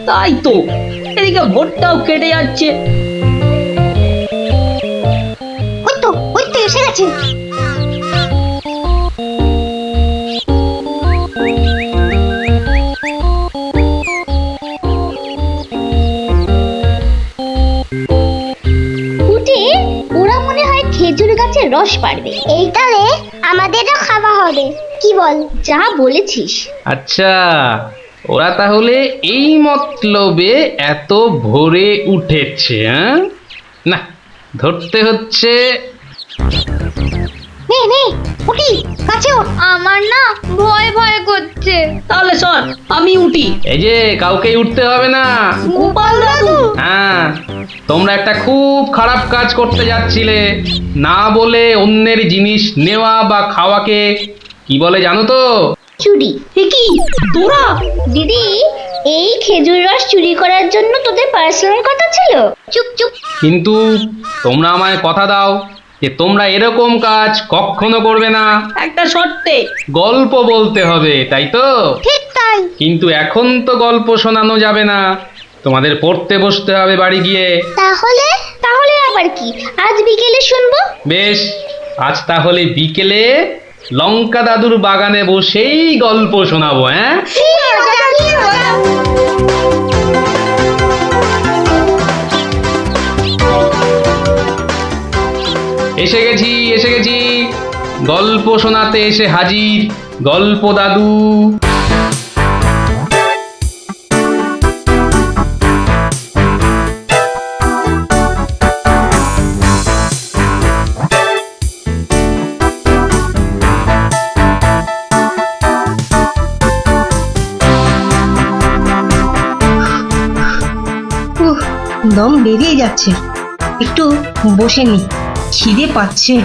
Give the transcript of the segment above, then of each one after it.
তাই তো, এদিকে ভোটটাও কেটে যাচ্ছে। ওই তো এসে গেছে। ওরা মনে হয় খেজুর গাছের রস পাড়বে, এইটারে আমাদেরও খাওয়া হবে। কি বল? যা বলেছিস। আচ্ছা, ওরা তাহলে এই মতলবে এত ভোরে উঠেছে, হ্যাঁ? না, ধরতে হচ্ছে। নে নে উঠি, কাছে ওঠ। আমার না ভয় ভয় করছে। তাহলে সর, আমি উঠি। এই যে, কাউকে উঠতে হবে না। গোপাল দাদু, হ্যাঁ, তোমরা একটা খুব খারাপ কাজ করতে যাচ্ছিলে। না বলে অন্যের জিনিস নেওয়া বা খাওয়াকে কি বলে জানো তো? চুরি। এ কি তোরা? দিদি, এই খেজুর রস চুরি করার জন্য তোদের পার্সোনাল কথা ছিল? চুপ চুপ। কিন্তু তোমরা আমায় কথা দাও যে তোমরা এরকম কাজ কখনো করবে না। একটা শর্তে। গল্প বলতে হবে, তাই তো? ঠিক তাই। কিন্তু এখন তো গল্প শোনানো যাবে না, তোমাদের পড়তে বসতে হবে বাড়ি গিয়ে। তাহলে তাহলে আবার কি? আজ বিকেলে শুনবো। বেশ, আজ তাহলে বিকেলে লঙ্কা দাদুর বাগানে বসেই গল্প শোনাবো, হ্যাঁ? এসে গেছি, এসে গেছি, গল্প শোনাতে এসে হাজির গল্প দাদু। দম বেরিয়ে যাচ্ছে, একটু বসে নি, খিদে পাচ্ছে।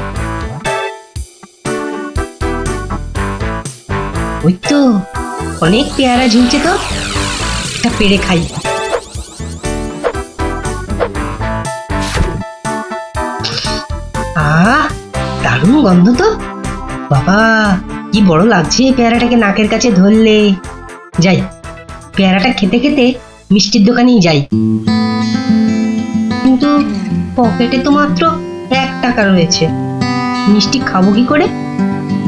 ওই তো অনেক পেয়ারা ঝুলছে, তো একটা পেড়ে খাই। দারুণ গন্ধ তো। বাবা, কি বড় লাগছে পেয়ারাটাকে নাকের কাছে ধরলে। যাই, পেয়ারাটা খেতে খেতে মিষ্টির দোকানেই যাই। কিন্তু পকেটে তো মাত্র 1 টাকা রয়েছে, মিষ্টি খাবো কি করে?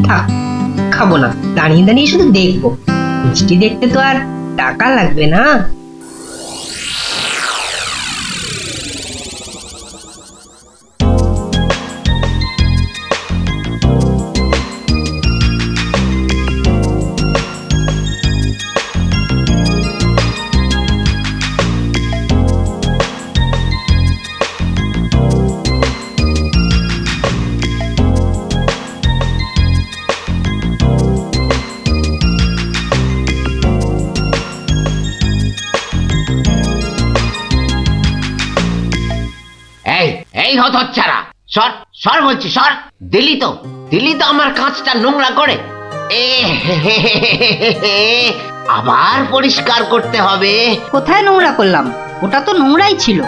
থাক, খাবো না, দাঁড়িয়ে দাঁড়িয়ে শুধু দেখবো। মিষ্টি দেখতে তো আর টাকা লাগবে না। এই হতচ্ছাড়া, সর সর বলছি, সর। দিলি তো আমার কাঁচটা নোংরা করে। আবার পরিষ্কার করতে হবে। কোথায় নোংরা করলাম? ওটা তো নোংরাই ছিল।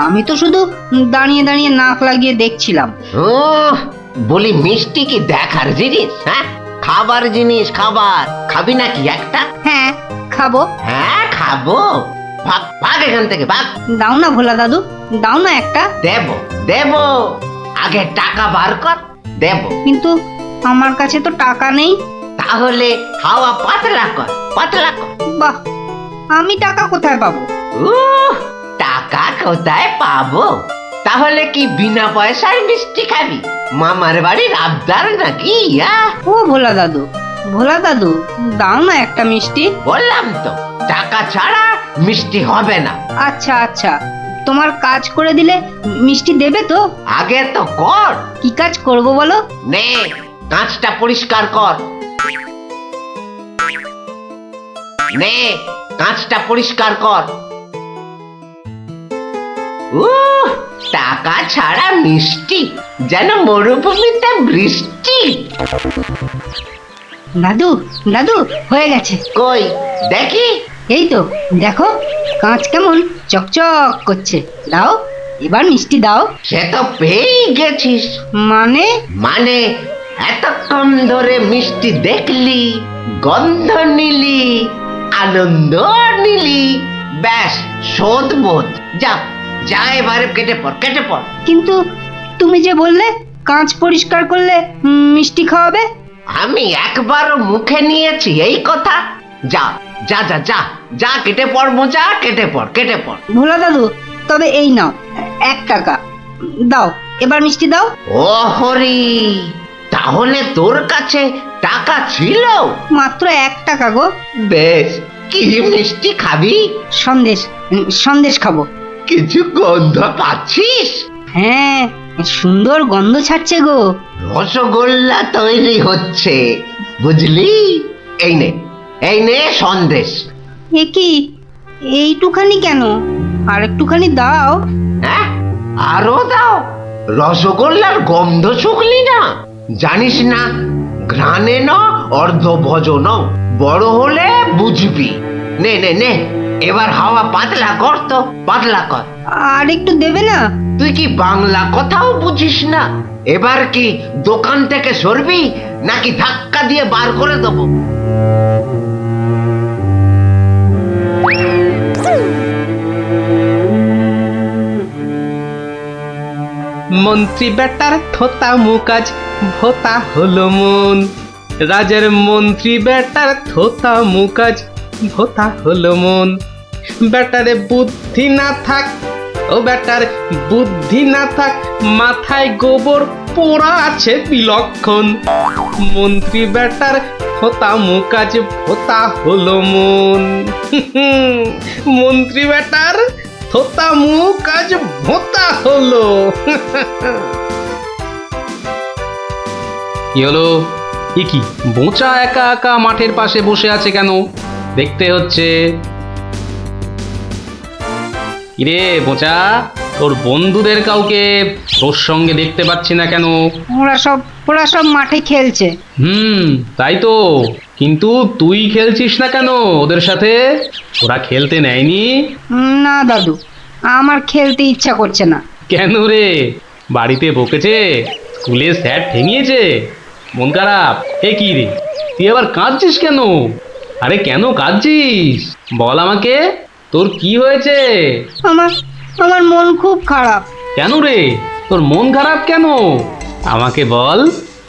আমি তো শুধু দাঁড়িয়ে দাঁড়িয়ে নাক লাগিয়ে দেখছিলাম। বলি, মিষ্টি কি দেখার জিনিস? হ্যাঁ, খাবার জিনিস। খাবার খাবি নাকি একটা? হ্যাঁ, খাবো। হ্যাঁ, খাবো। ভাগ ভাগ এখান থেকে, ভাগ। দাও না ভোলা দাদু, দাও না একটা। দেব দেব, আগে টাকা বার কর, দেব। কিন্তু আমার কাছে তো টাকা নেই। তাহলে হাওয়া পাতলা কর, পাতলা কর। বাহ, আমি টাকা কোথায় পাবো? টাকা কোথায় পাবো? তাহলে কি বিনা পয়সায় মিষ্টি খাবি? মামার বাড়ির আবদার নাকি? ও ভোলা দাদু, ভোলা দাদু, দাও না একটা মিষ্টি। বললাম তো, টাকা ছাড়া মিষ্টি হবে না। আচ্ছা আচ্ছা, তোমার কাজ করে দিলে মিষ্টি দেবে তো? আগে তো কর। কি কাজ করব বলো? নে, কাঁচটা পরিষ্কার কর। নে, কাঁচটা পরিষ্কার কর। টাকা ছাড়া মিষ্টি যেন মরুভূমিতে বৃষ্টি। দাদু দাদু, হয়ে গেছে। কই দেখি। এই তো দেখো, কাঁচ কেমন চকচক করছে। দাও, এবার মিষ্টি দাও। সে তো পেয়েই গেছিস। মানে? মানে এতক্ষণ ধরে মিষ্টি দেখলি, গন্ধ নিলি, আনন্দ নিলি, ব্যাস শোধ বোধ। যা যা এবারে কেটে পড়, কেটে পড়। কিন্তু তুমি যে বললে কাঁচ পরিষ্কার করলে মিষ্টি খাওয়াবে। আমি একবারও মুখে নিয়েছি এই কথা? যা যা যা যা যা কেটে পড় মোচা, কেটে পড়, কেটে পড়। ভোলা দাদু, তবে এই নাও 1 টাকা দাও, এবার মিষ্টি দাও। ও হরি, তাহলে তোর কাছে টাকা ছিল? মাত্র 1 টাকা গো। বেশ, কি মিষ্টি খাবি? সন্দেশ খাবো। কিছু গন্ধ পাচ্ছিস? হ্যাঁ, সুন্দর গন্ধ ছাড়ছে গো। রসগোল্লা তৈরি হচ্ছে, বুঝলি? এই নে, এই নে সন্দেশ। এ কি, এইটুখানি কেন? আর একটুখানি দাও। হ্যাঁ, আরো দাও। রসগোল্লার গন্ধ শুকলি না? জানিস না, ঘ্রাণে ন অর্ধ ভজন, বড় হলে বুঝবি। নে নে নে, এবার হাওয়া পাতলা কর তো, পাতলা কর। আর একটু দেবে না? তুই কি বাংলা কথাও বুঝিস না? এবার কি দোকান থেকে সরবি নাকি ধাক্কা দিয়ে বার করে দেবো? মন্ত্রী বেটার থোতা মুকাজ ভোতা হলো মন। রাজার মন্ত্রী বেটার থোতা মুকাজ ভোতা হলো মন। বেটারে বুদ্ধি না থাক, ও বেটার বুদ্ধি না থাক, মাথায় গোবর পোড়া আছে বিলক্ষণ। মন্ত্রী বেটার থোতা মুকাজ ভোতা হলো মন। মন্ত্রী বেটার থোতা মুখ আজ ভোতা হলো। কি হলো? এ কি, বোঁচা একা একা মাঠের পাশে বসে আছে কেন? দেখতে হচ্ছে। কিরে বোঁচা, তোর বন্ধুদের কাউকে তোর সঙ্গে দেখতে পাচ্ছি না কেন? ওরা সব মাঠে খেলছে। তাই তো, কিন্তু তুই খেলছিস না কেন ওদের সাথে? ওরা খেলতে নেয়নি? না দাদু, আমার খেলতে ইচ্ছা করছে না। কেন রে, বাড়িতে বকেছে? স্কুলে স্যার ঠেঙিয়েছে? মন খারাপ? এ কি রে, তুই আবার কাঁদছিস কেন? আরে কেন কাঁদছিস বল আমাকে, তোর কি হয়েছে? আমার মন খুব খারাপ। কেন রে, তোর মন খারাপ কেন? আমাকে বল,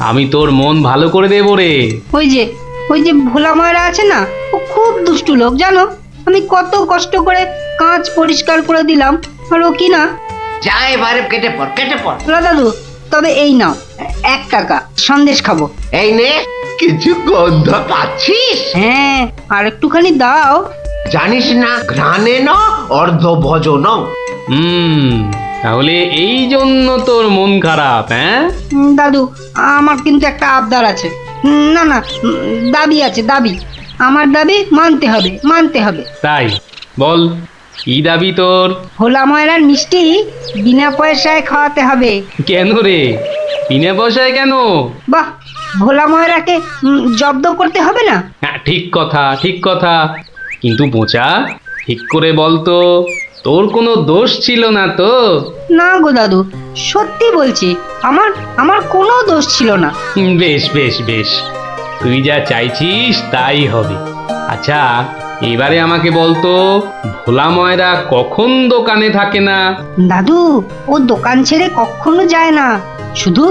আমি তোর মন ভালো করে দেবো রে। ওই যে ভোলা ময়রা আছে না, ও খুব দুষ্টু লোক জানো। আমি কত কষ্ট করে কাঁচ পরিষ্কার করে দিলাম, আর ও কি না। যা এবারে কেটে পড়, কেটে পড়। ভোলা দাদু, তবে এই নাও 1 টাকা, সন্দেশ খাবো। এই নে, কিছু গন্ধ পাচ্ছিস? হ্যাঁ, আর একটুখানি দাও। জানিস না, ঘ্রাণে ন অর্ধ ভজন। তাহলে এই জন্য তোর মন খারাপ? হ্যাঁ দাদু, আমার কিন্তু একটা আবদার আছে। না, দাবি আছে, দাবি। আমার দাবি মানতে হবে। তাই বল, কি দাবি তোর? ভোলা ময়রার মিষ্টি বিনা পয়সায় খাওয়াতে হবে। কেন রে, বিনা পয়সায় কেন? বাহ, ভোলা ময়রাকে জব্দ করতে হবে না? হ্যাঁ, ঠিক কথা। কিন্তু বোঁচা, ঠিক করে বল তো, তোর কোনো দোষ ছিল না তো? না গো দাদু, সত্যি বলছি, আমার কোনো দোষ ছিল না। বেশ, তুই যা চাইছিস তাই হবে। আচ্ছা, এবারে আমাকে বলতো, ভোলা ময়রা কখন দোকানে থাকে না? দাদু, ও দোকান ছেড়ে কখনো যায় না। শুধু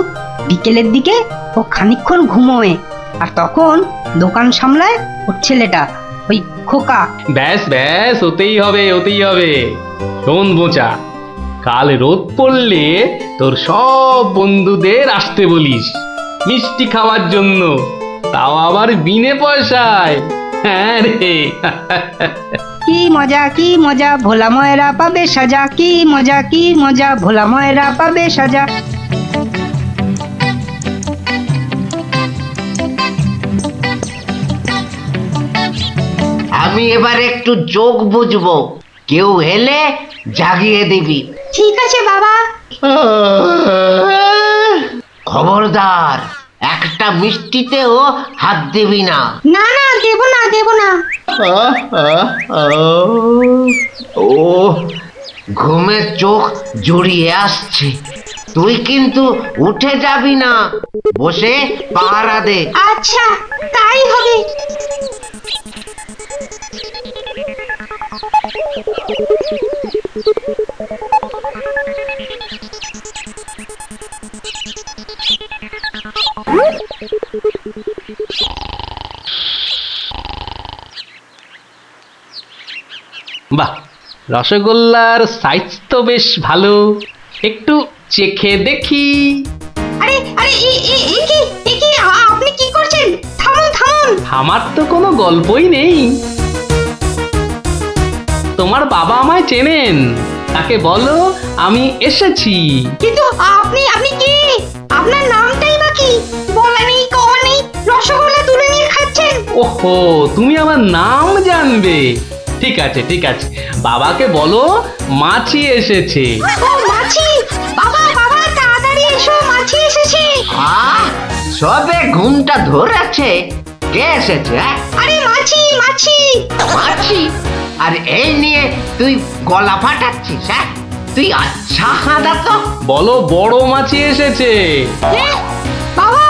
বিকেলের দিকে ও খানিকক্ষণ ঘুমোয়, আর তখন দোকান সামলায় ওর ছেলেটা, ওই খোকা। ব্যাস, ওতেই হবে। শোন বোঁচা, কাল রোদ পড়লে তোর সব বন্ধুদের আসতে বলিস মিষ্টি খাওয়ার জন্য, তাও আবার বিনে পয়সায়। হ্যাঁ রে। কি মজা, ভোলা ময়রা পাবে সাজা। কি মজা, ভোলা ময়রা পাবে সাজা। আমি এবার একটু যোগ বুঝবো, কেউ এলে জাগিয়ে দিবি। ঠিক আছে বাবা। খবরদার, একটা মিষ্টিতেও হাত দিবি না। না, দেব না। ও, ঘুমের চোখ জড়িয়ে আসছে। তুই কিন্তু উঠে যাবি না, বসে পাহারা দে। আচ্ছা, তাই হবে। বাহ, রসগোল্লার সাইজ তো বেশ ভালো, একটু চেখে দেখি। আরে আরে আপনি কি করছেন? থামুন থামুন। আমার তো কোনো গল্পই নেই। তোমার বাবা আমায় চেনেন, তাকে বলো আমি এসেছি। কিন্তু আপনি আপনি কে? আপনার নামটাই বা কি? বলা নেই কওয়া নেই, রসগোল্লা তুলে নিয়ে খাচ্ছেন। ওহো, তুমি আমার নাম জানবে? ঠিক আছে ঠিক আছে, বাবাকে বলো মাছি এসেছে। ও মাছি! বাবা বাবা তাড়াতাড়ি এসো, মাছি এসেছে। সবে ঘুমটা ধরেছে, কে এসেছে? আরে মাছি মাছি! মাছি? আর এই নিয়ে তুই গলা ফাটাচ্ছিস? হ্যাঁ, তুই আচ্ছা হাঁদা তো। বলো বড় মাছি এসেছে। বাবা,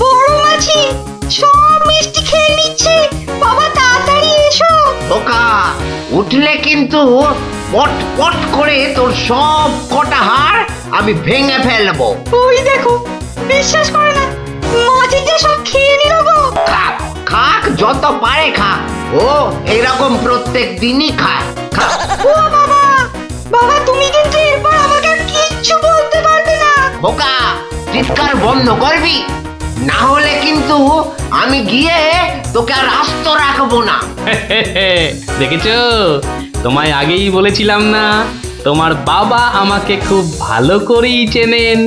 বড় মাছি সব মিষ্টি খেয়ে নিচ্ছে। বাবা তাড়াতাড়ি এসো। ওকা উঠলে কিন্তু পট পট করে তোর সব কটা হাড় আমি ভেঙে ফেলবো। ওই দেখো, বিশ্বাস করে না, মাছি যে সব খেয়ে নিল গো। খাক খাক, যত পারে খাক, ও এরকম প্রত্যেক দিনই খায়। খাক। ও বাবা, বাবা তুমি কিন্তু এরপর আমাকে আর কিচ্ছু বলতে পারবে না। ওকা চিৎকার বন্ধ করবি, না হলে কিন্তু আমি গিয়ে তোকে আর আস্ত রাখবো না। দেখেছো, তোমায় আগেই বলেছিলাম না, তোমার বাবা আমাকে খুব ভালো করেই চেনেন।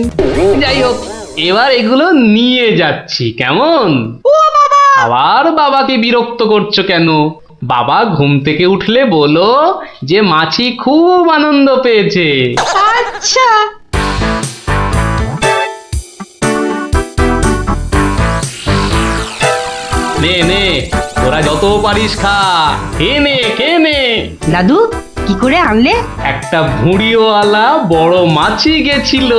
যাই হোক, এবার এগুলো নিয়ে যাচ্ছি, কেমন? আবার বাবাকে বিরক্ত করছো কেন? বাবা ঘুম থেকে উঠলে বলো যে মাছি খুব আনন্দ পেয়েছে। আচ্ছা। নে নে, তোরা যত পারিস খা, খেয়ে নে খেয়ে নে। দাদু কি করে আনলে? একটা ভুঁড়িওয়ালা বড় মাছি গেছিল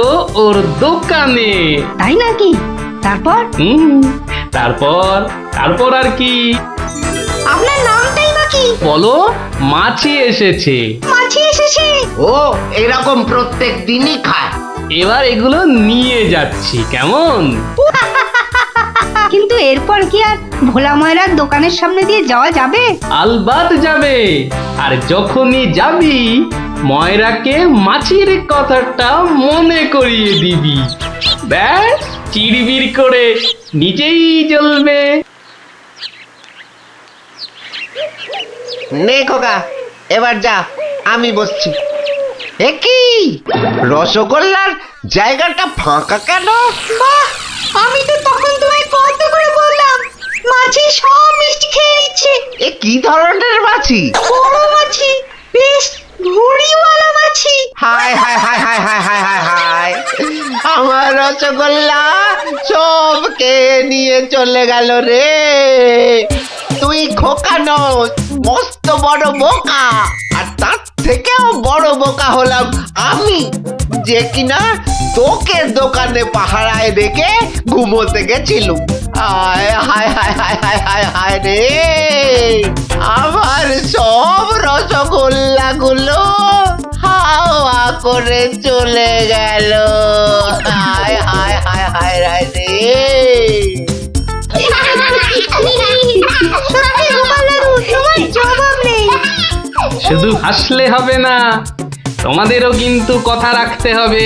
ওর দোকানে। তাই নাকি? তারপর? তারপর তারপর আর কি? আপনার নামটাই বা কি? বলো মাছি এসেছে। মাছি এসেছে। ও এরকম প্রত্যেক দিনই খায়। এবার এগুলো নিয়ে যাচ্ছি, কেমন? কিন্তু এরপর কি আর ভোলা ময়রার দোকানের সামনে দিয়ে যাওয়া যাবে? আলবাত যাবে। আর যখনই যাবি, ময়রাকে মাছির কথাটা মনে করিয়ে দিবি। ব্যাস, চিড়বিড় করে নিজেই জ্বলবে। নে খোকা, এবার যা, আমি বসছি। এ কি রসগোল্লার জায়গাটা ফাঁকা কেন? বাহ, আমি তো তখন তোমায় কত করে বললাম, মাছি সব মিষ্টি খেয়ে নিচ্ছে। এ কি ধরনের মাছি? বড় মাছি, বেশ ভুঁড়িওয়ালা মাছি। হায় হায় হায় হায় হায় হায় হায় হায়, আমার রসগোল্লা সব খেয়ে নিয়ে চলে গেল রে। তুই খোকা নস, মস্ত বড় বোকা। আর তার থেকেও বড় বোকা হলাম আমি, যে কিনা তোকে দোকানে পাহারায় রেখে ঘুমোতে গেছিলুম। হায় হায় হায় হায় হায় হায় হায় রে, আমার সব রসগোল্লা গুলো হাওয়া করে চলে গেল। হায় হায় হায় হায় হায় রে। সত্যি গোপাল দাদু, তোমার জবাব নেই। শুধু হাসলে হবে না, তোমাদেরও কিন্তু কথা রাখতে হবে।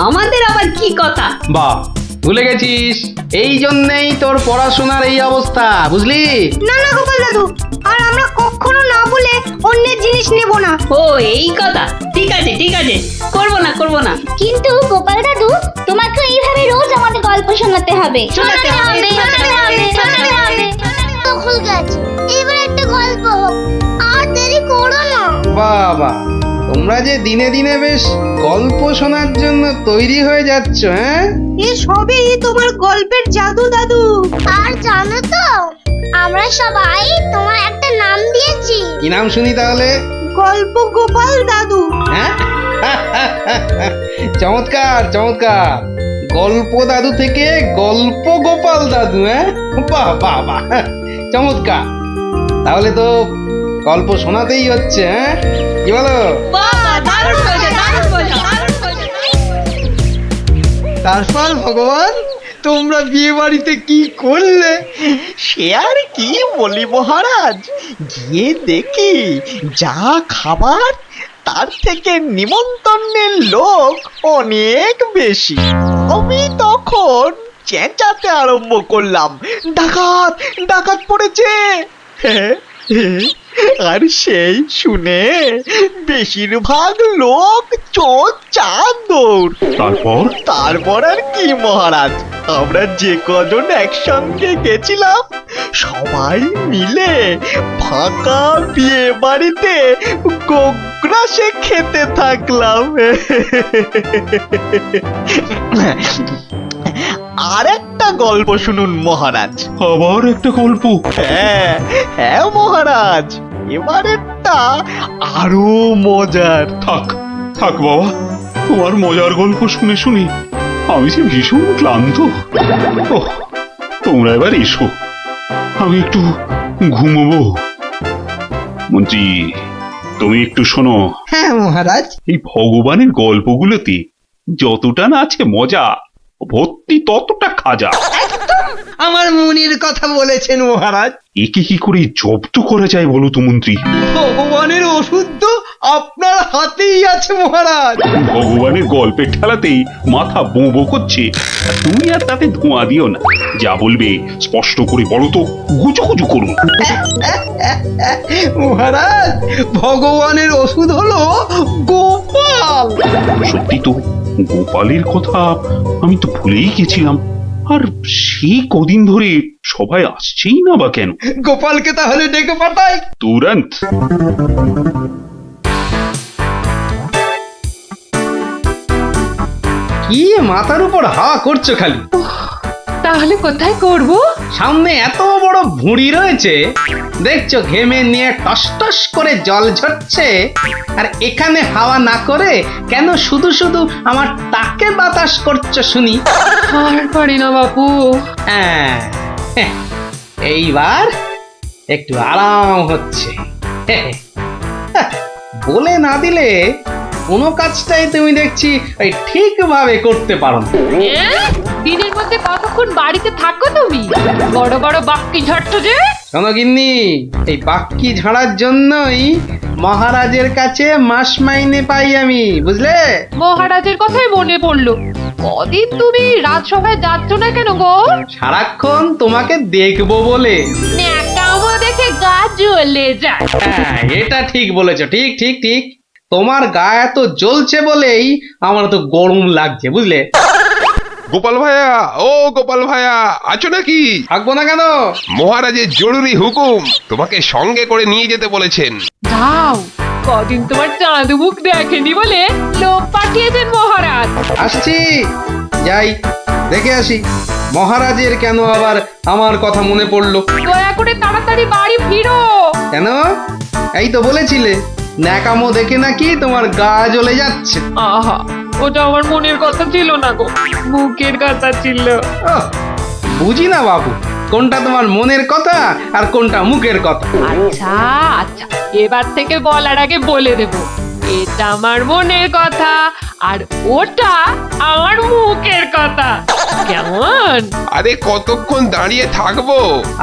আমাদের আবার কি কথা? বাহ, ভুলে গেছিস? এই জন্যেই তোর পড়াশোনার এই অবস্থা, বুঝলি? না না গোপাল দাদু, আর আমরা কখনো না বলে অন্যের জিনিস নেব না। ও এই কথা, ঠিক আছে ঠিক আছে, করবো না করবো না। কিন্তু গোপাল দাদু, তোমাকে এইভাবে রোজ আমাদের গল্প শোনাতে হবে। শোনাতে হবে, শোনাতে হবে, শোনাতে হবে। দখল গেছে, এবার একটা গল্প হোক, আর দেরি করো না। বাবা, তোমরা যে দিনে দিনে বেশ গল্প শোনার জন্য তৈরি হয়ে যাচ্ছ, হ্যাঁ? এ সবই তোমার গল্পের জাদু দাদু। আর জানো তো, আমরা সবাই তোমার একটা নাম দিয়েছি। কি নাম শুনি তাহলে? গল্প গোপাল দাদু। হ্যাঁ? চমৎকার চমৎকার, গল্প দাদু থেকে গল্প গোপাল দাদু, হ্যাঁ? বাহ বাহ বাহ, চমৎকার। তাহলে তো গল্প শোনাতেই হচ্ছে, হ্যাঁ? কি বলো? তারপর ভগবান তোমরা বিয়ে বাড়িতে কি করলে? সে আর কি বলি মহারাজ, গিয়ে দেখি যা খাবার তার থেকে নিমন্ত্রণের লোক অনেক বেশি। আমি তখন চেঁচাতে আরম্ভ করলাম, ডাকাত ডাকাত পড়েছে। আর সেই শুনে বেশিরভাগ লোক চোর চাঁদর। তারপর আর কি মহারাজ, আমরা যে কজন একসঙ্গে গেছিলাম সবাই মিলে ফাঁকা বিয়ে বাড়িতে গোগ্রাসে খেতে থাকলাম। আর একটা গল্প শুনুন মহারাজ। আবার একটা গল্প? হ্যাঁ হ্যাঁ মহারাজ, এবারেরটা আরো মজার। থাক থাক বাবা, তোমার মজার গল্প শুনে শুনে আমি যে ভীষণ ক্লান্ত। ওহ, তোমরা এবার এসো, আমি একটু ঘুমোবো। মন্ত্রী, তুমি একটু শোনো। হ্যাঁ মহারাজ। এই ভগবানের গল্পগুলোতে যতটা না আছে মজা, ভর্তি ততটা খাজা। আমার মনের কথা বলেছেন মহারাজ। একে কি করে জব্দ করা যায় বলো তো মন্ত্রী? ভগবানের ওষুধ তো আপনার হাতেই আছে মহারাজ। ভগবানের গল্পের ঠেলাতেই মাথা বোঁ করছে, আর তুমি আর তাতে ধোঁয়া দিও না। যা বলবে স্পষ্ট করে বলো তো, গুজুগুজু করুন। মহারাজ, ভগবানের ওষুধ হলো গোপাল। সত্যি তো, গোপালের কথা আমি তো ভুলেই গেছিলাম। আর সেই কদিন ধরে সবাই আসছেই না বা কেন? গোপালকে তাহলে ডেকে পাঠাই। তুরন্ত। কি মাথার উপর হাওয়া করছো খালি? তাহলে কোথায় করব? সামনে এত বড় ভুঁড়ি রয়েছে, দেখছো ঘেমে নিয়ে টস টস করে জল ঝরছে, আর এখানে হাওয়া না করে কেন শুধু শুধু আমার তাকে বাতাস করছো শুনি? আর পারি না বাপু। হ্যাঁ, এইবার একটু আরাম হচ্ছে। বলে না দিলে কোনো কাজটাই তুমি দেখছি ওই ঠিকভাবে করতে পারো না। দিনের মধ্যে কতক্ষণ বাড়িতে থাকো তুমি? বড় বড় বাক্কি ঝাড়ছো যে। শোনো গিন্নি, এই বাক্কি ঝাড়ার জন্যই মহারাজের কাছে মাস মাইনে পাই আমি, বুঝলে? মহারাজের কথাই মনে পড়লো। কদিন তুমি রাজসভায় যাচ্ছ না কেন গো? সারাক্ষণ তোমাকে দেখবো বলে। ন্যাকামো দেখে গা জ্বলে যায়। হ্যাঁ, এটা ঠিক বলেছো, ঠিক ঠিক ঠিক। তোমার গা এত জ্বলছে বলেই আমার তো গরম লাগছে, বুঝলে? গোপাল ভাইয়া, ও গোপাল ভাইয়া, আছো নাকি? থাকবো না কেন? মহারাজের জরুরি হুকুম, তোমাকে সঙ্গে করে নিয়ে যেতে বলেছেন। যাও, কদিন তোমার চাঁদ মুখ দেখেনি বলে লোক পাঠিয়েছেন মহারাজ। আসছি, যাই দেখে আসি মহারাজের কেন আবার আমার কথা মনে পড়লো। দয়া করে তাড়াতাড়ি বাড়ি ফিরো। কেন? এই তো বলেছিলে ন্যাকামো দেখে নাকি তোমার গা জ্বলে যাচ্ছে। আহা, ওটা আমার মনের কথা ছিল না গো, মুখের কথা ছিল। ওহ, বুঝি না বাবু, কোনটা তোমার মনের কথা আর কোনটা মুখের কথা। আচ্ছা আচ্ছা, এবার থেকে বলার আগে বলে দেব, এটা আমার মনের কথা আর ওটা আমার মুখের কথা। কেমন? আরে কতক্ষণ দাঁড়িয়ে থাকবো?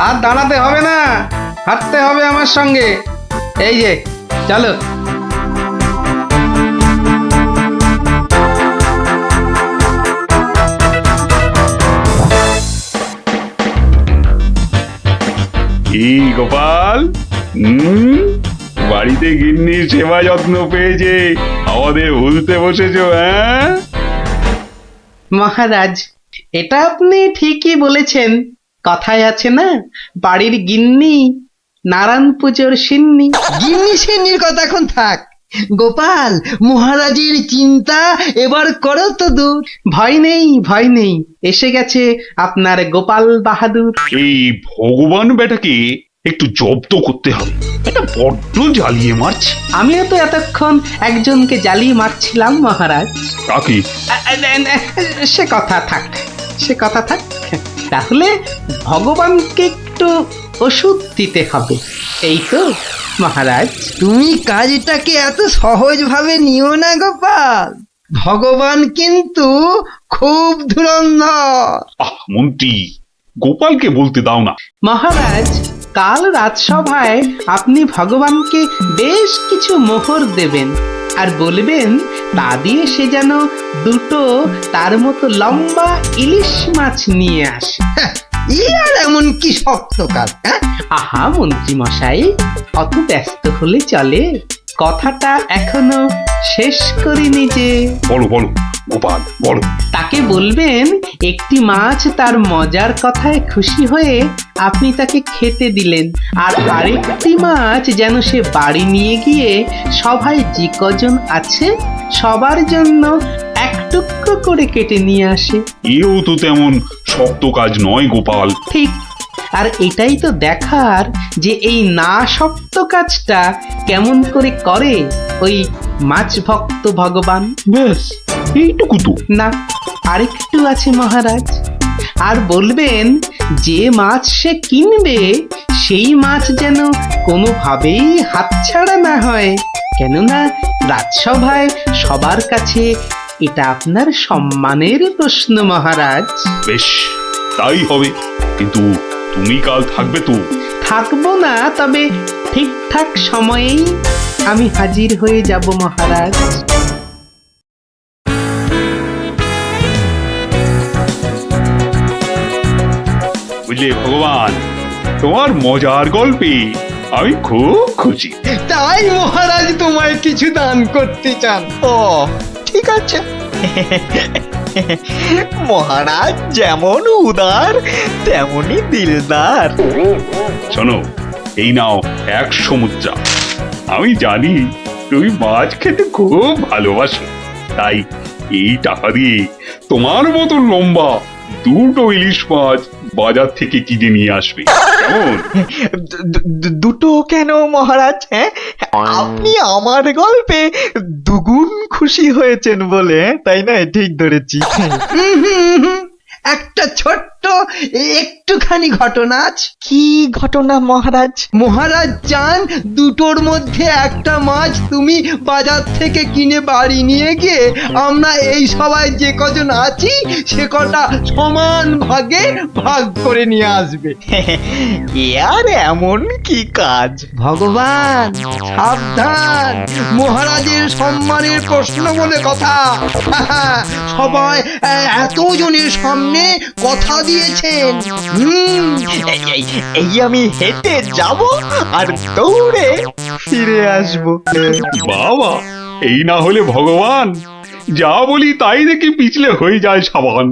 আর দাঁড়াতে হবে না, হাঁটতে হবে আমার সঙ্গে। এই যে চলো। কি গোপাল, বাড়িতে গিন্নির সেবা যত্ন পেয়েছে আমাদের ভুলতে বসেছো? হ্যাঁ মহারাজ, এটা আপনি ঠিকই বলেছেন। কথায় আছে না, বাড়ির গিন্নি নারায়ণ পুজোর সিন্নি। গিন্নি সেনির কথা এখন থাক। গোপাল, মহারাজের চিন্তা এবার করো তো দূর। ভয় নেই, ভয় নেই, এসে গেছে আপনার গোপাল বাহাদুর। এই ভগবান বেটাকে একটু জব্দ করতে হবে, এটা বড্ড জ্বালিয়ে মারছে। আমিও তো এতক্ষণ একজনকে জ্বালিয়ে মারছিলাম মহারাজ। কাকে? সে কথা থাক, সে কথা থাক। তাহলে ভগবানকে একটু ওষুধ দিতে হবে। এই তো মহারাজ। তুমি কাজটাকে এত সহজভাবে নিও না গোপাল, ভগবান কিন্তু খুব ধুরন্ধর। মন্ত্রী, গোপালকে বলতে দাও না। মহারাজ, কাল রাজসভায় আপনি ভগবানকে বেশ কিছু মোহর দেবেন আর বলবেন তা দিয়ে সে যেন দুটো তার মতো লম্বা ইলিশ মাছ নিয়ে আসে। আর এমন কি শক্ত কাজ? আহা মন্ত্রী মশাই, অত ব্যস্ত হলে চলে? কথাটা এখনো শেষ করিনি যে। বলো বলো গোপাল, বলো। তাকে বলবেন একটি মাছ তার মজার কথায় খুশি হয়ে আপনি তাকে খেতে দিলেন, আর আরেকটি মাছ যেন সে বাড়ি নিয়ে গিয়ে সবাই যে কজন আছে সবার জন্য এক টুকরো করে কেটে নিয়ে আসে। এও তো তেমন শক্ত কাজ নয় গোপাল। ঠিক, আর এটাই তো দেখার যে এই না শক্ত কাজটা কেমন করে করে ওই মাছ ভক্ত ভগবান। ব্যাস এইটুকু তো? না, আরেকটু আছে মহারাজ। আর বলবেন যে মাছ সে কিনবে সেই মাছ যেন কোনোভাবেই হাতছাড়া না হয়, কেননা রাজসভায় সবার কাছে এটা আপনার সম্মানের প্রশ্ন মহারাজ। বেশ, তাই হবে, কিন্তু তুমি কাল থাকবে তো? থাকবো না, তবে ঠিকঠাক সময়েই আমি হাজির হয়ে যাব মহারাজ। বুঝলে ভগবান, তোমার মজার গল্পে আমি খুব খুশি। তাই মহারাজ তোমায় কিছু দান করতে চান? ও ঠিক আছে। মহারাজ যেমন উদার তেমনি দিলদার। শোনো, এই নাও 100 মুদ্রা। আমি জানি তুমি মাছ খেতে খুব ভালোবাসো, তাই এই টাকা দিয়ে তোমার মতো লম্বা দুটো ইলিশ মাছ বাজার থেকে কিনে নিয়ে আসবে, কেমন? দুটো কেন মহারাজ? হ্যাঁ, আপনি আমার গল্পে দুগুণ খুশি হয়েছেন বলে, তাই না? ঠিক ধরেছি। একটা ছোট্ট একটুখানি ঘটনা আছে। কি ঘটনা মহারাজ? মহারাজ চান দুটোর মধ্যে একটা মাছ তুমি বাজার থেকে কিনে বাড়ি নিয়ে গিয়ে আমরা এই সবাই যে কজন আছি সে কটা সমান ভাগে ভাগ করে নিয়ে আসবে। আর এমন কি কাজ? ভগবান সাবধান, মহারাজের সম্মানের প্রশ্ন বলে কথা। সবাই এতজনের সামনে কথা দিয়েছেন। এই আমি হেঁটে যাব আর দৌড়ে ফিরে আসব। বাবা, এই না হলে ভগবান, যা বলি তাই দেখি পিছলে হয়ে যায় সাবান।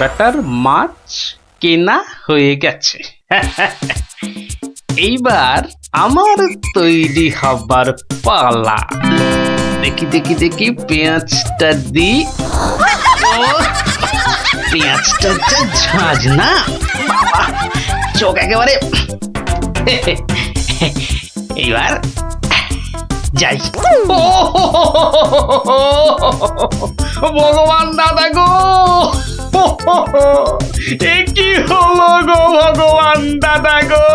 ব্যাটার মাছ কেনা হয়ে গেছে। এইবার আমার তৈরি হবার পালা। দেখি দেখি দেখি পেঁয়াজটা দি। পেঁয়াজটা যা ঝাঁজ না, বাবা চোখ একেবারে। এইবার যাই। ভগবান দাদা গো, এ কি হলো গো ভগবান দাদা গো?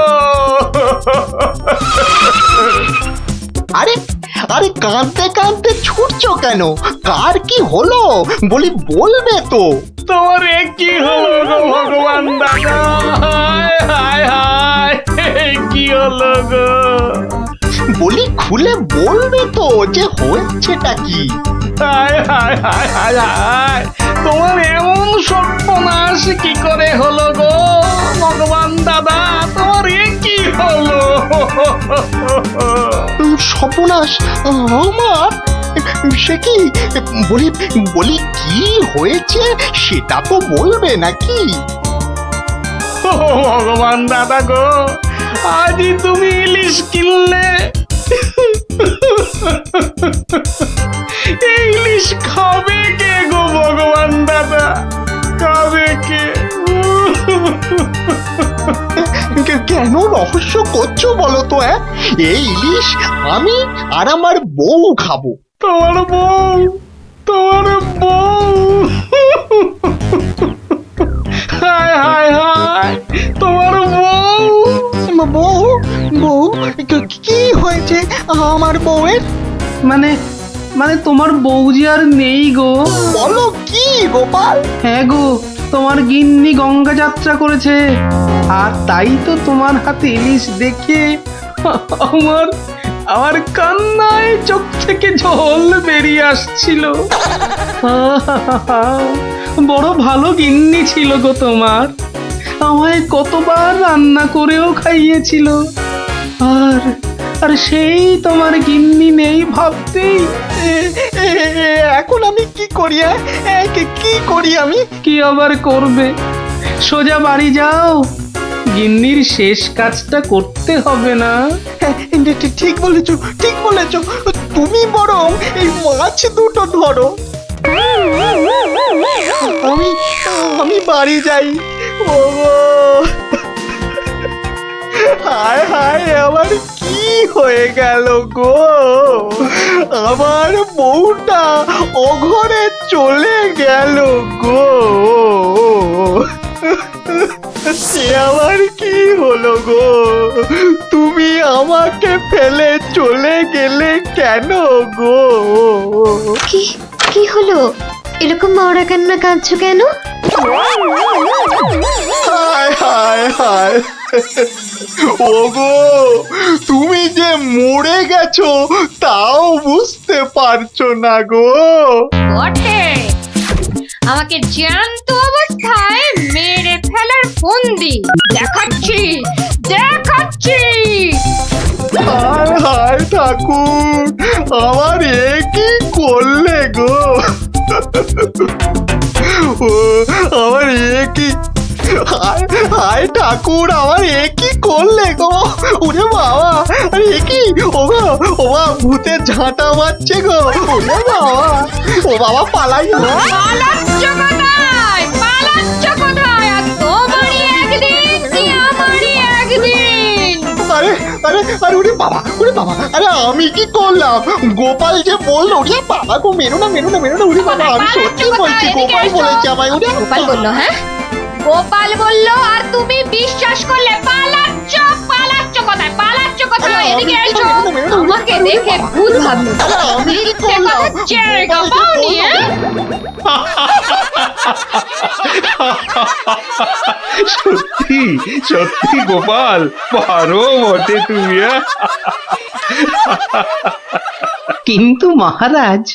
আরে আরে কাঁদতে কাঁদতে ছুটছো কেন? কার কি হলো বলি বলবে তো? তোমার এ কি হলো গো ভগবান দাদা? হায় হায় হায়, কি হলো গো? বলি খুলে বলবে তো যে হচ্ছেটা কি? হায় হায় হায় হায় হায়, তোমার এমন সর্বনাশ কি করে হলো গো ভগবান দাদা? তোমার এ কি হলো? সর্বনাশ আমার? সে কি? বলি বলি কি হয়েছে সেটা তো বলবে নাকি? ও ভগবান দাদা গো, আজই তুমি ইলিশ কিনলে। এই ইলিশ খাবে কে গো ভগবান দাদা? খাবে কে? কেন রহস্য করছো বলো তো? এই ইলিশ আমি আর আমার বউ খাবো। তোমার বউ, তোমার বউ, হায় হায় হায়, তোমার বউ। বউ, বউ, কি হয়েছে আমার বউয়ের? মানে মানে তোমার বউ যে আর নেই গো। বলো কি গোপাল? হ্যাঁ গো, তোমার গিন্নি গঙ্গা যাত্রা করেছে, আর তাই তো তোমার হাতে ইলিশ দেখে আমার আমার কান্নায় চোখ থেকে জল বেরিয়ে আসছিল। বড় ভালো গিন্নি ছিল গো তোমার, আমায় কতবার রান্না করেও খাইয়েছিল। আর আর সেই তোমার গিন্নি নেই ভাবতেই এখন আমি কি করি? কি করি আমি? কি আবার করবে, সোজা বাড়ি যাও, গিন্নির শেষ কাজটা করতে হবে না? ঠিক বলেছো, ঠিক বলেছো। তুমি বরং এই মাছ দুটো ধরো, আমি আমি বাড়ি যাই। ও হায় হায়, আমার কি হয়ে গেল গো? আমার বউটা অঘরে চলে গেল গো। সে আবার কি হলো গো? তুমি আমাকে ফেলে চলে গেলে কেন গো? কি কি হলো? এরকম মরা কান্না কাঁদছো কেন? হায় হায় হায়, ওগো তুমি যে মরে গেছো তাও বুঝতে পারছো না গো। বটে, আমাকে জ্যান্ত অবস্থায় মেরে ফেলার ফন্দি দেখাচ্ছি দেখাচ্ছি। হায় হায় ঠাকুর, আমার এ কি করলে গো? ও আমার এ কি, হায় হায় ঠাকুর, আমার এ কি করলে গো? ওরে বাবা, আরে এ কি? ও গো, ও বাবা, ভূতে ঝাঁটা মারছে গো। ওরে বাবা, ও বাবা পালাই গো। পালাচ্ছ কোথায়? পালাচ্ছ কোথায়? আর তোমারই একদিন কি আমারই একদিন। আরে আরে আরে, ওরে বাবা, ওরে বাবা, আরে আমি কি করলাম? গোপাল যে বললো, ওরে বাবা গো, মেরো না মেরো না মেরো না, ওরে বাবা, আমি সত্যি বলছি, গোপাল বলেছে আমায়। ওরে গোপাল বললো? হ্যাঁ, গোপাল বললো আর তুমি বিশ্বাস করলে? পালাচ্ছ পালাচ্ছ কোথায়? পালাচ্ছ কোথায়? এদিকে এসো, আমাকে দেখে ভূত ভাবলো। আমি কি মিথ্যে করলাম? কথা জায়গা পাওনি, হ্যাঁ? সত্যি সত্যি গোপাল, পারো বটে তুমি। কিন্তু মহারাজ,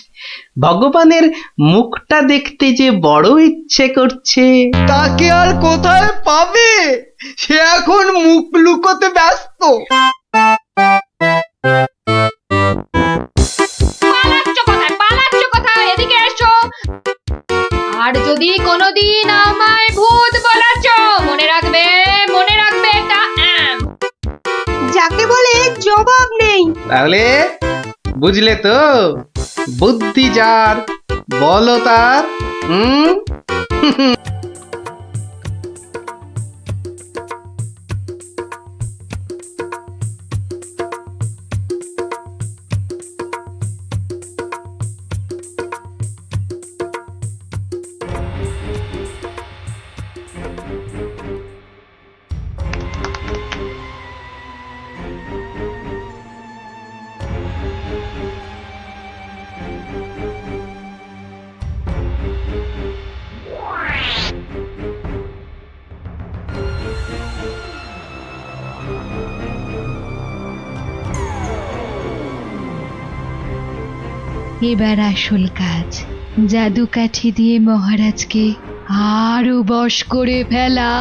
ভগবানের মুখটা দেখতে যে বড় ইচ্ছে করছে। তাকে আর কোথায় পাবে? সে এখন মুখ লুকোতে ব্যস্ত। পালাচ্ছ কোথায়? পালাচ্ছ কোথায়? এদিকে এসো। আর যদি কোনোদিন আমায় ভূত বলাচ্ছ, মনে রাখবে, মনে রাখবে এটা যাকে বলে জবাব নেই। তাহলে বুঝলে তো, বুদ্ধি যার বল তার। এবার আসল কাজ, জাদু কাঠি দিয়ে মহারাজকে আরো বশ করে ফেলা।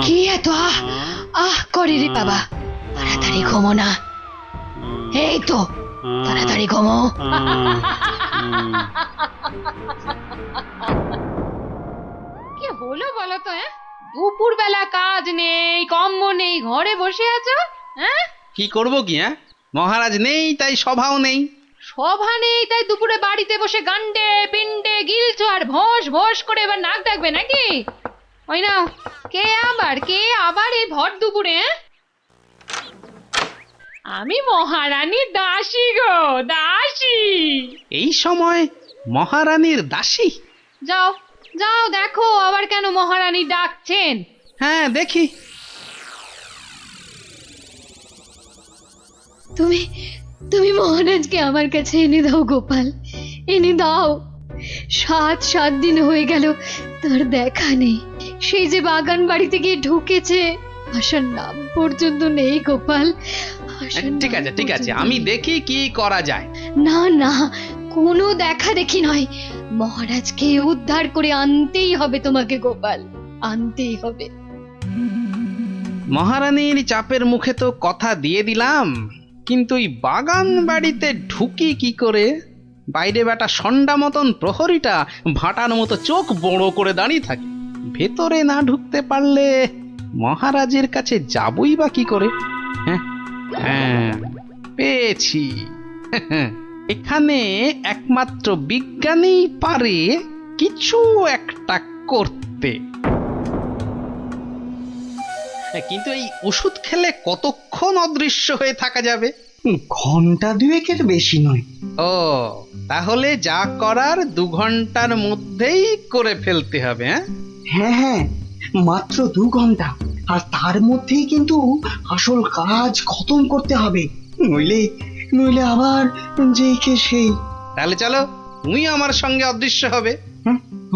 কি এত আহ আহ করে রে বাবা? তাড়াতাড়ি ঘুমো না। এই তো, তাড়াতাড়ি ঘুমো। কি হলো বলো তো? দুপুর বেলা কাজ নেই, কম্ম নেই, ঘরে বসে আছো? হ্যাঁ, কি করব কি? হ্যাঁ, মহারাজ নেই তাই সভাও নেই, সভা নেই তাই দুপুরে বাড়িতে বসে গান্ডে পিন্ডে গিলছো আর ভোঁস ভোঁস করে এবার নাক ডাকবে নাকি? ওই না, কে আবার এই ভর দুপুরে? আমি মহারানীর দাসী গো, দাসী। এই সময় মহারানীর দাসী? যাও যাও দেখো আবার কেন মহারানী ডাকছেন। হ্যাঁ দেখি। তুমি তুমি মহারাজকে আমার কাছে এনে দাও গোপাল, এনে দাও। 7 দিন হয়ে গেল তার দেখা নেই। সেই যে বাগান বাড়িতে গিয়ে ঢুকেছে, আসার নাম পর্যন্ত নেই গোপাল। ঠিক আছে ঠিক আছে, আমি দেখি কি করা যায়। না না, কোনো দেখা দেখি নয়, মহারাজকে উদ্ধার করে আনতেই হবে তোমাকে গোপাল, আনতেই হবে। মহারানীর চাপের মুখে তো কথা দিয়ে দিলাম, কিন্তু এই বাগান বাড়িতে ঢুকি কি করে? বাইরে বেটা সন্ডা মতন প্রহরীটা ভাটার মতো চোখ বড় করে দাঁড়িয়ে থাকে। ভেতরে না ঢুকতে পারলে মহারাজের কাছে যাবই বা কি করে? হ্যাঁ হ্যাঁ, পেয়েছি। এখানে একমাত্র বিজ্ঞানী পারে কিছু একটা করতে। কিন্তু এই ওষুধ খেলে কতক্ষণ অদৃশ্য হয়ে থাকা যাবে? ঘন্টা 2 বেশি নয়। ও, তাহলে যা করার 2 ঘন্টার মধ্যেই করে ফেলতে হবে। হ্যাঁ হ্যাঁ, মাত্র 2 ঘন্টা, আর তার মধ্যেই কিন্তু আসল কাজ খতম করতে হবে, নইলে নইলে আবার যেই কে সেই। তাহলে চলো, তুমি আমার সঙ্গে অদৃশ্য হবে।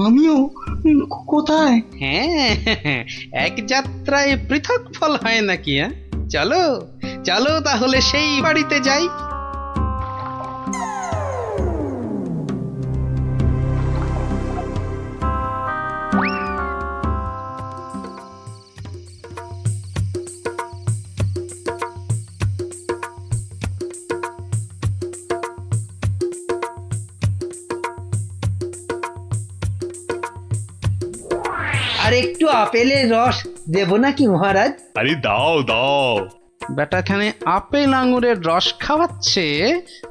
আমিও? কোথায়? হ্যাঁ, এক যাত্রায় পৃথক ফল হয় নাকি? চলো চলো তাহলে সেই বাড়িতে যাই। আর একটু আপেলের রস দেব নাকি মহারাজ? আরে দাও দাও। বেটাখানে আপেল আঙুরের রস খাওয়াচ্ছে,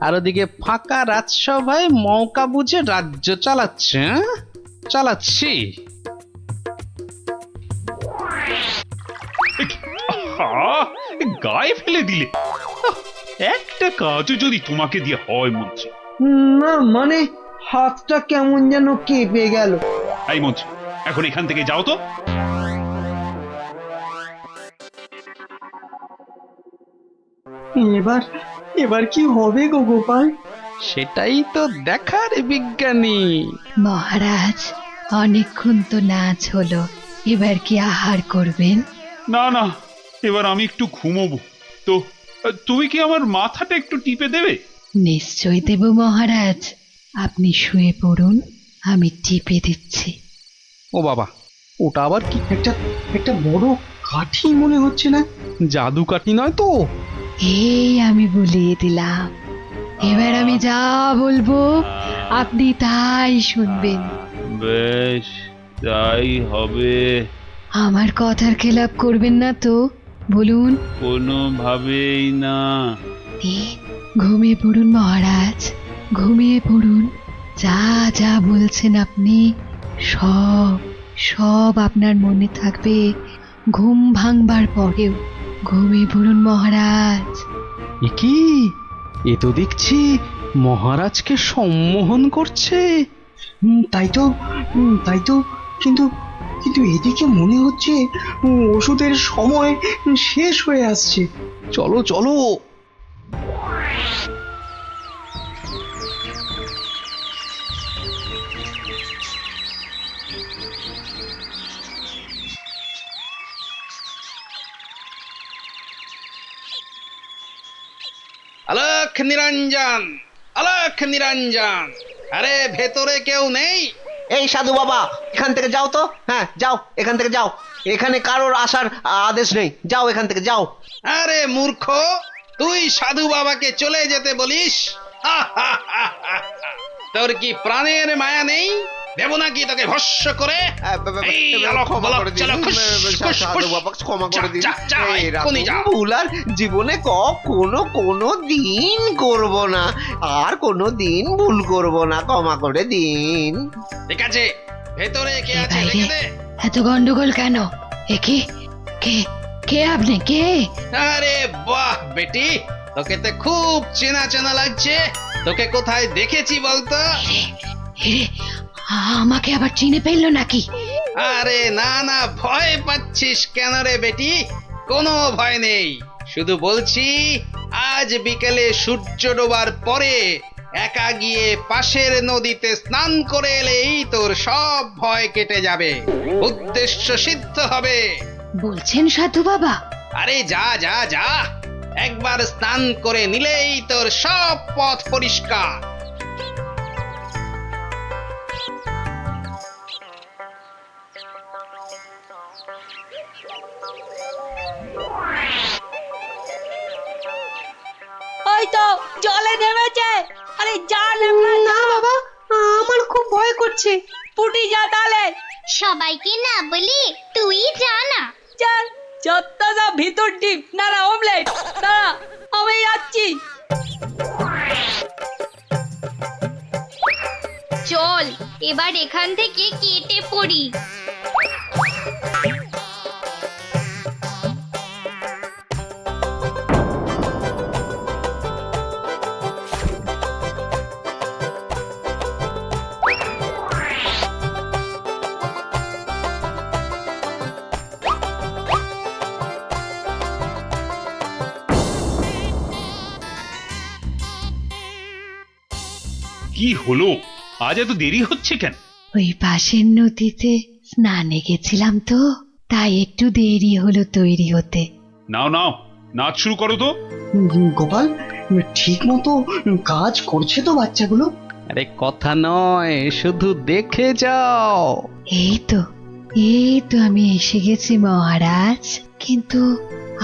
আর ওদিকে ফাঁকা রাজসভায় মৌকা বুঝে রাজ্য চালাচ্ছে। চালাচ্ছি। গায়ে ফেলে দিলে। একটা কাজও যদি তোমাকে দিয়ে হয় মন্ত্রী। না মানে হাতটা কেমন যেন কেঁপে গেল। এই মন্ত্রী, এখন এখান থেকে যাও তো। এবার এবার কি হবে গো গোপাল? সেটাই তো দেখার বিজ্ঞানী। মহারাজ, অনেকক্ষণ তো নাচ হলো, এবার কি আহার করবেন? না না, এবার আমি একটু ঘুমোবো। তো তুমি কি আমার মাথাটা একটু টিপে দেবে? নিশ্চয় দেব মহারাজ, আপনি শুয়ে পড়ুন, আমি টিপে দিচ্ছি। ও বাবা, ওটা আবার কি? একটা বড় কাঠি মনে হচ্ছে না? জাদু কাঠি নয় তো? এই আমি বলিয়ে দিলাম, এবার আমি যা বলবো আপনি তাই শুনবেন। বেশ, তাই হবে। আমার কথার খেলাপ করবেন না তো, বলুন? কোনোভাবেই না। ঘুমিয়ে পড়ুন মহারাজ, ঘুমিয়ে পড়ুন। যা যা বলছেন আপনি সব সব আপনার মনে থাকবে ঘুম ভাঙবার পরেও। ঘুমিয়ে পড়ুন মহারাজ। এ কি? এ তো দেখছি মহারাজকে সম্মোহন করছে। তাই তো, কিন্তু কিন্তু এদিকে মনে হচ্ছে ওষুধের সময় শেষ হয়ে আসছে। চলো চলো। আলোক নিরঞ্জন, আলোক নিরঞ্জন, আরে ভেতরে কেউ নেই? এই সাধু বাবা, এখান থেকে যাও তো। হ্যাঁ যাও, এখান থেকে যাও। এখানে কারোর আসার আদেশ নেই, যাও এখান থেকে যাও। আরে মূর্খ, তুই সাধু বাবাকে চলে যেতে বলিস? তোর কি প্রাণের মায়া নেই? দেব নাকি তোকে ভস্য করে এই আলোক ক্ষমা বলক করে দিন, চলো খুশ খুশ সাধু খুশ বাবা, ক্ষমা করে দিন। এক্ষুনি যা। ভুল আর জীবনে কোনো দিন করব না, আর কোনো দিন ভুল করব না, ক্ষমা করে দিন। ঠিক আছে, ভেতরে কে এ আছে বাইরে দেখে দে। এত গন্ডগোল কেন? এ কে কে কে আপনি কে? আরে বাহ বেটি, তোকে তো খুব চেনা চেনা লাগছে। তোকে কোথায় দেখেছি বলতো? এরে আমাকে আবার চিনে ফেললো নাকি? আরে না না, ভয় পাচ্ছিস কেন রে বেটি? কোনো ভয় নেই, শুধু বলছি আজ বিকেলে সূর্য ডোবার পরে একা গিয়ে পাশের নদীতে স্নান করে এলেই তোর সব ভয় কেটে যাবে, উদ্দেশ্য সিদ্ধ হবে। বলছেন সাধু বাবা? আরে যা যা যা, একবার স্নান করে নিলেই তোর সব পথ পরিষ্কার। ওই তো জলে নেমেছে। আরে যা না বাবা, আমার খুব ভয় করছে। পুটি যা তাহলে। সবাইকে না বলি তুই যা না। চল যত যা ভিতর ডিপ না অমলেট না, আমি যাচ্ছি। চল এবার এখান থেকে কেটে পড়ি। কি হলো, আজ এত দেরি হচ্ছে কেন? ওই পাশের নদীতে স্নানে গেছিলাম তো, তাই একটু দেরি হলো তৈরি হতে। নাও নাও, নাচ শুরু করো তো। গোপাল, ঠিক মতো কাজ করছে তো বাচ্চাগুলো? আরে কথা নয়, শুধু দেখে যাও। এই তো আমি এসে গেছি মহারাজ, কিন্তু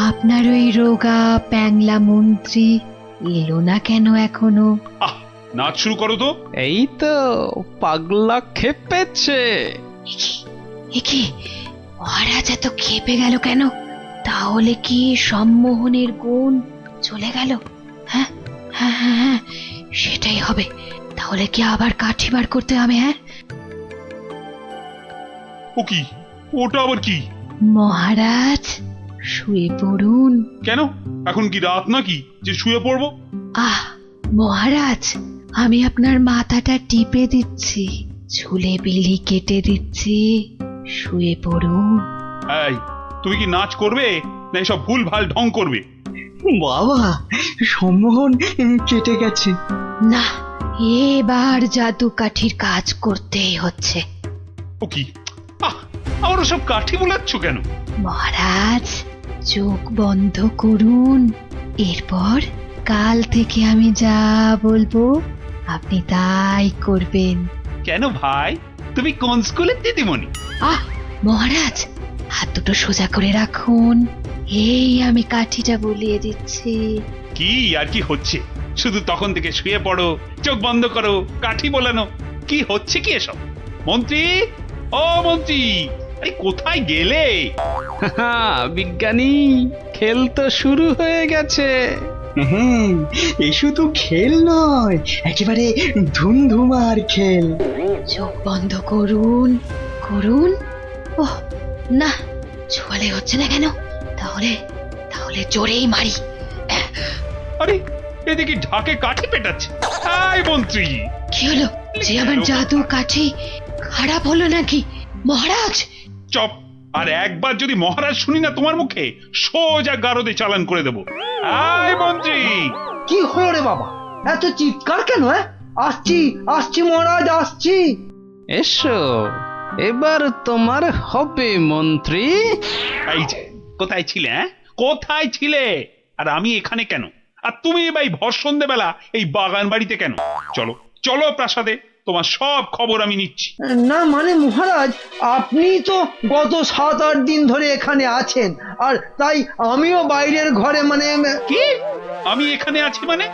আপনার ওই রোগা প্যাংলা মন্ত্রী এলো না কেন এখনো? আহ, নাচ শুরু করো তো। এই তো পাগলা খেপেছে। এ কি মহারাজ এত খেপে গেল কেন? তাহলে কি সম্মোহনের গুণ চলে গেল? হ্যাঁ হ্যাঁ হ্যাঁ হ্যাঁ, সেটাই হবে। তাহলে কি আবার কাঠি বার করতে হবে? হ্যাঁ, ও কি, ওটা আবার কি? মহারাজ শুয়ে পড়ুন। কেন, এখন কি রাত নাকি যে শুয়ে পড়বো? আহ মহারাজ, আমি আপনার মাথাটা টিপে দিচ্ছি, চুলে বিলি কেটে দিচ্ছি, শুয়ে পড়ুন। এই, তুমি কি নাচ করবে না এসব ভুল ভাল ঢং করবে? বাবা, সম্মোহন কেটে গেছে। না, এবার জাদু কাঠির কাজ করতেই হচ্ছে। ও কি, আবার সব কাঠি বোলাচ্ছ কেন? মহারাজ চোখ বন্ধ করুন, এরপর কাল থেকে আমি যা বলবো আপনি তাই করবেন। কেন ভাই, তুমি কোন স্কুলের দিদিমণি? আহ মহারাজ, হাত দুটো সোজা করে রাখুন, এই আমি কাঠিটা বলিয়ে দিচ্ছি। কি আর কি হচ্ছে, শুধু তখন থেকে শুয়ে পড়ো, চোখ বন্ধ করো, কাঠি বোলানো, কি হচ্ছে কি এসব? মন্ত্রী, ও মন্ত্রী, আরে কোথায় গেলে? বিজ্ঞানী, খেল তো শুরু হয়ে গেছে। হ্যাঁ, এ শুধু খেল নয়, একেবারে ধুমধুমার খেল। চোখ বন্ধ করুন করুন। ওহ না, ছোয়ালে হচ্ছে না কেন? তাহলে তাহলে জোরেই মারি। আরে এদিকে ঢাকে কাঠি পেটাচ্ছে। আয় মন্ত্রী, কি হলো? যে আমার জাদু কাঠি খারাপ হলো নাকি মহারাজ? চপ, আর একবার যদি মহারাজ শুনি না তোমার মুখে, সোজা গারদে চালান করে দেবো। আয় মন্ত্রী। কি হলো রে বাবা, এত চিৎকার কেন? আসছি আসছি মহারাজ, আসছি। এসো, এবার তোমার হবে মন্ত্রী। এই যে, কোথায় ছিলে? কোথায় ছিলে? আর আমি এখানে কেন? আর তুমি ভাই ভর সন্ধ্যেবেলা এই বাগান বাড়িতে কেন? চলো চলো প্রাসাদে, তোমার সব খবর আমি নিচ্ছি। না মানে মহারাজ, আপনি তো গত 7-8 দিন ধরে এখানে আছেন, আর তাই আমিও বাইরের ঘরে মানে। কি আমি এখানে আছি মানে?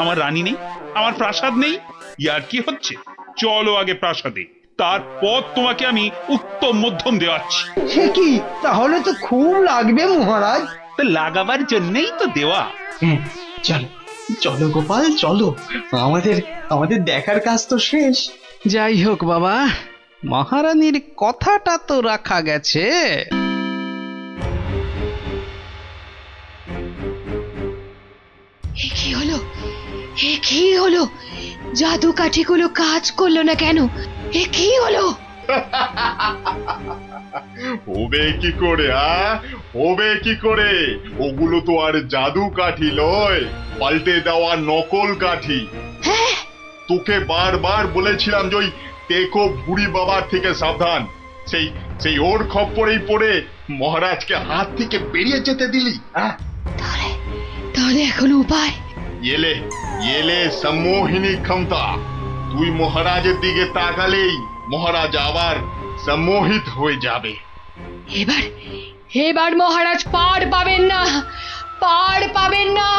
আমার রানী নেই, আমার প্রাসাদ নেই, ইয়ার কি হচ্ছে? চলো আগে প্রাসাদে, তারপর তোমাকে আমি উত্তম মধ্যম দেওয়াচ্ছি। সে কি, তাহলে তো খুব লাগবে মহারাজ। তো লাগাবার জন্যই তো দেওয়া। চলো চলো গোপাল, চলো, আমাদের আমাদের দেখার কাজ তো শেষ। যাই হোক বাবা, মহারানীর কথাটা তো রাখা গেছে। এ কি হলো, এ কি হলো? জাদু কাঠিগুলো কাজ করলো না কেন? এ কি হলো? হবে কি করে? হবে কি করে? ওগুলো তো আর জাদু কাঠি লয়, পাল্টে দেওয়া নকল কাঠি। তোকে বারবার বলেছিলাম যে ওই টেকো বুড়ি বাবার থেকে সাবধান। সেই সেই ওর খপ্পরেই পড়ে মহারাজকে হাত থেকে বেরিয়ে যেতে দিলি। তাহলে এখন উপায়? এলে এলে সম্মোহিনী ক্ষমতা। তুই মহারাজের দিকে তাকালেই মহারাজ আবার সম্মোহিত হয়ে যাবে। এবার এবার মহারাজ পার পাবেন না, পার পাবেন না।